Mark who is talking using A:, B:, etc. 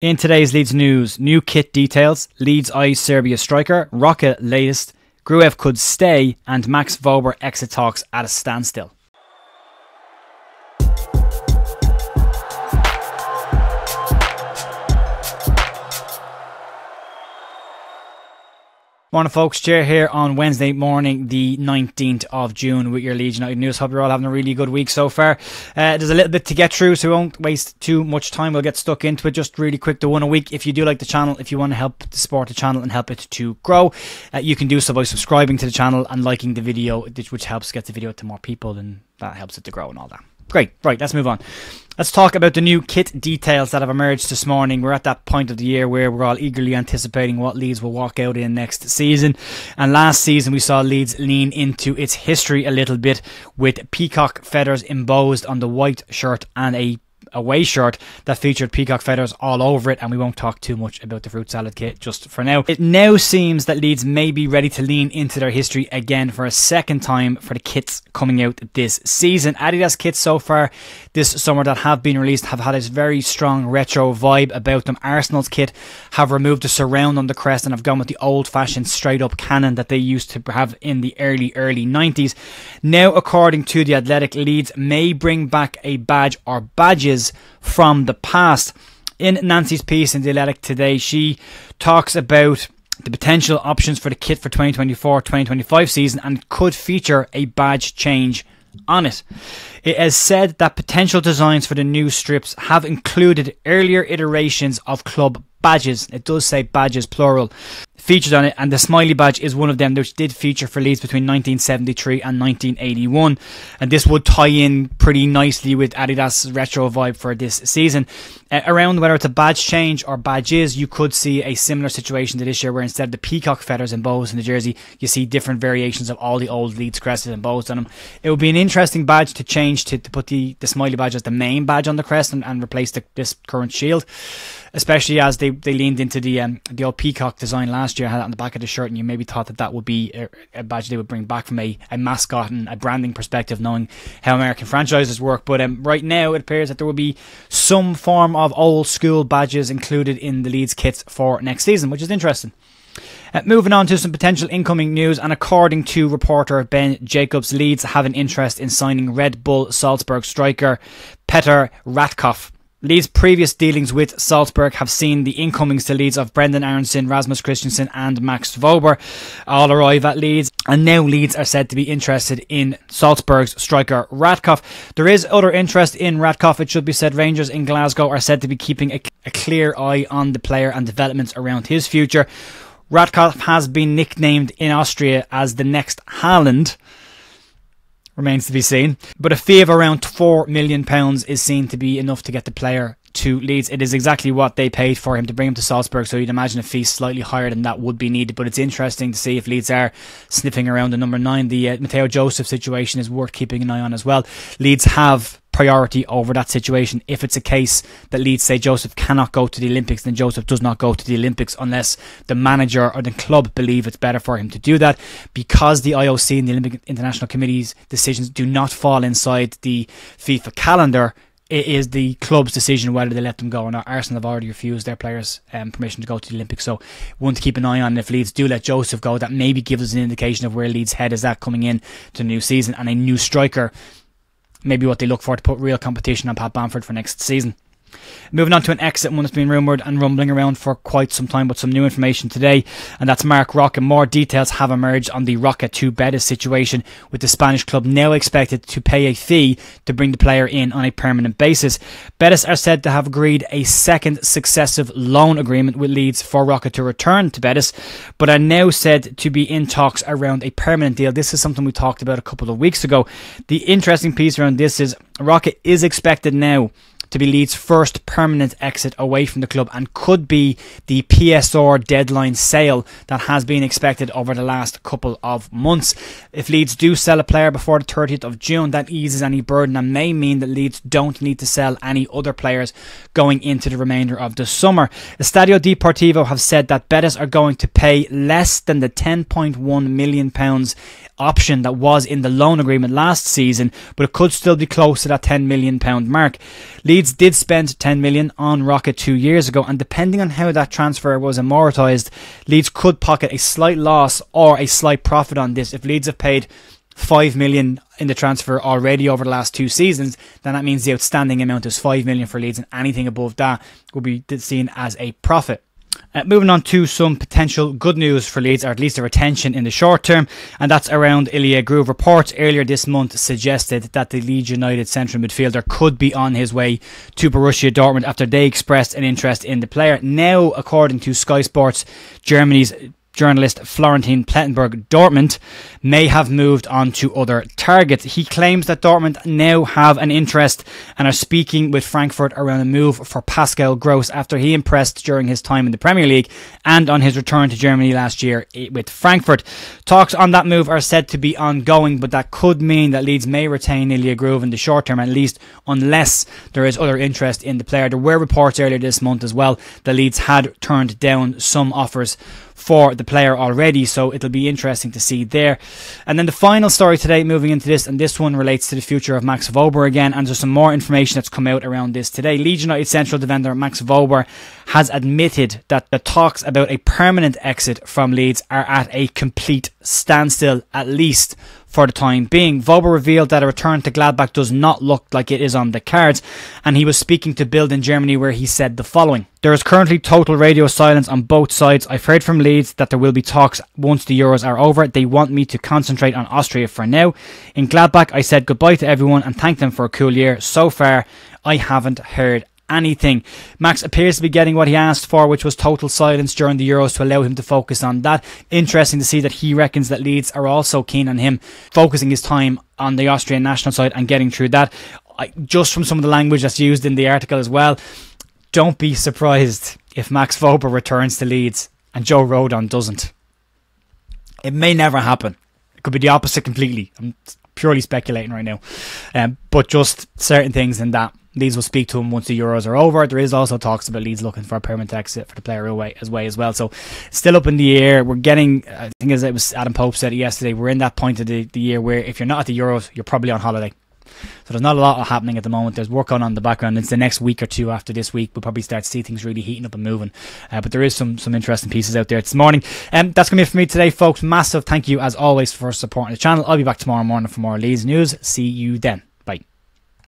A: In today's Leeds news, new kit details, Leeds eyes Serbia striker, Roca latest, Gruev could stay, and Max Wober exit talks at a standstill. Morning folks, Chair here on Wednesday morning the 19th of June with your Leeds United news. Hope you're all having a really good week so far. There's a little bit to get through, so we won't waste too much time. We'll get stuck into it. Just really quick, the one a week. If you do like the channel, if you want to help to support the channel and help it to grow, you can do so by subscribing to the channel and liking the video, which helps get the video to more people, and that helps it to grow and all that. Great. Right, let's move on. Let's talk about the new kit details that have emerged this morning. We're at that point of the year where we're all eagerly anticipating what Leeds will walk out in next season. And last season we saw Leeds lean into its history a little bit with peacock feathers embossed on the white shirt and a away shirt that featured peacock feathers all over it, and we won't talk too much about the fruit salad kit just for now. It now seems that Leeds may be ready to lean into their history again for a second time for the kits coming out this season. Adidas kits so far this summer that have been released have had this very strong retro vibe about them. Arsenal's kit have removed the surround on the crest and have gone with the old-fashioned straight-up cannon that they used to have in the early 90s. Now, according to The Athletic, Leeds may bring back a badge or badges from the past. In Nancy's piece in The Athletic today, she talks about the potential options for the kit for 2024-2025 season and could feature a badge change on it. It has said that potential designs for the new strips have included earlier iterations of club badges. It does say badges plural featured on it, and the smiley badge is one of them, which did feature for Leeds between 1973 and 1981, and this would tie in pretty nicely with Adidas' retro vibe for this season. Around whether it's a badge change or badges, you could see a similar situation to this year, where instead of the peacock feathers embossed in the jersey, you see different variations of all the old Leeds crests embossed on them. It would be an interesting badge to change to put the smiley badge as the main badge on the crest and replace this current shield, especially as they leaned into the old peacock design last year, had it on the back of the shirt, and you maybe thought that would be a badge they would bring back from a mascot and a branding perspective, knowing how American franchises work. But right now it appears that there will be some form of old school badges included in the Leeds kits for next season, which is interesting. Moving on to some potential incoming news, and according to reporter Ben Jacobs, Leeds have an interest in signing Red Bull Salzburg striker Petr Ratkov. Leeds' previous dealings with Salzburg have seen the incomings to Leeds of Brendan Aronson, Rasmus Christensen and Max Wober all arrive at Leeds, and now Leeds are said to be interested in Salzburg's striker Ratkov. There is other interest in Ratkov, it should be said. Rangers in Glasgow are said to be keeping a clear eye on the player and developments around his future. Ratkov has been nicknamed in Austria as the next Haaland. Remains to be seen, but a fee of around £4 million is seen to be enough to get the player to Leeds. It is exactly what they paid for him to bring him to Salzburg, so you'd imagine a fee slightly higher than that would be needed. But it's interesting to see if Leeds are sniffing around the number 9. The Mateo Joseph situation is worth keeping an eye on as well. Leeds have priority over that situation. If it's a case that Leeds say Joseph cannot go to the Olympics, then Joseph does not go to the Olympics unless the manager or the club believe it's better for him to do that. Because the IOC and the Olympic International Committee's decisions do not fall inside the FIFA calendar, it is the club's decision whether they let them go or not. Arsenal have already refused their players permission to go to the Olympics, so one to keep an eye on. If Leeds do let Joseph go, that maybe gives us an indication of where Leeds' head is at coming in to the new season, and a new striker maybe what they look for to put real competition on Pat Bamford for next season. Moving on to an exit, one that's been rumoured and rumbling around for quite some time, but some new information today, and that's Marc Roca. More details have emerged on the Roca to Betis situation, with the Spanish club now expected to pay a fee to bring the player in on a permanent basis. Betis are said to have agreed a second successive loan agreement with Leeds for Roca to return to Betis, but are now said to be in talks around a permanent deal. This is something we talked about a couple of weeks ago. The interesting piece around this is Roca is expected now to be Leeds' first permanent exit away from the club, and could be the PSR deadline sale that has been expected over the last couple of months. If Leeds do sell a player before the 30th of June, that eases any burden and may mean that Leeds don't need to sell any other players going into the remainder of the summer. Estadio Deportivo have said that Betis are going to pay less than the £10.1 million option that was in the loan agreement last season, but it could still be close to that £10 million mark. Leeds did spend £10 million on Roca 2 years ago, and depending on how that transfer was amortised, Leeds could pocket a slight loss or a slight profit on this. If Leeds have paid £5 million in the transfer already over the last 2 seasons, then that means the outstanding amount is £5 million for Leeds, and anything above that will be seen as a profit. Moving on to some potential good news for Leeds, or at least a retention in the short term, and that's around Ilya Gruev. Reports earlier this month suggested that the Leeds United central midfielder could be on his way to Borussia Dortmund after they expressed an interest in the player. Now, according to Sky Sports Germany's journalist Florentin Plettenberg, Dortmund may have moved on to other targets. He claims that Dortmund now have an interest and are speaking with Frankfurt around a move for Pascal Gross after he impressed during his time in the Premier League and on his return to Germany last year with Frankfurt. Talks on that move are said to be ongoing, but that could mean that Leeds may retain Ilya Gruev in the short term, at least unless there is other interest in the player. There were reports earlier this month as well that Leeds had turned down some offers for the player already, so it'll be interesting to see there. And then the final story today, moving into this, and this one relates to the future of Max Wober again, and there's some more information that's come out around this today. Leeds United central defender Max Wober has admitted that the talks about a permanent exit from Leeds are at a complete standstill, at least for the time being. Wober revealed that a return to Gladbach does not look like it is on the cards, and he was speaking to Bild in Germany, where he said the following: "There is currently total radio silence on both sides. I've heard from Leeds that there will be talks once the Euros are over. They want me to concentrate on Austria for now. In Gladbach, I said goodbye to everyone and thanked them for a cool year. So far, I haven't heard anything." Max appears to be getting what he asked for, which was total silence during the Euros to allow him to focus on that. Interesting to see that he reckons that Leeds are also keen on him focusing his time on the Austrian national side and getting through that. Just from some of the language that's used in the article as well, don't be surprised if Max Wober returns to Leeds and Joe Rodon doesn't. It may never happen. It could be the opposite completely. I'm purely speculating right now. But just certain things in that Leeds will speak to him once the Euros are over. There is also talks about Leeds looking for a permanent exit for the player away as well. So still up in the air. We're getting, I think as it was Adam Pope said it yesterday, we're in that point of the year where if you're not at the Euros, you're probably on holiday. So there's not a lot happening at the moment. There's work on in the background. It's the next week or two after this week we'll probably start to see things really heating up and moving. But there is some interesting pieces out there this morning. That's going to be it for me today, folks. Massive thank you as always for supporting the channel. I'll be back tomorrow morning for more Leeds news. See you then.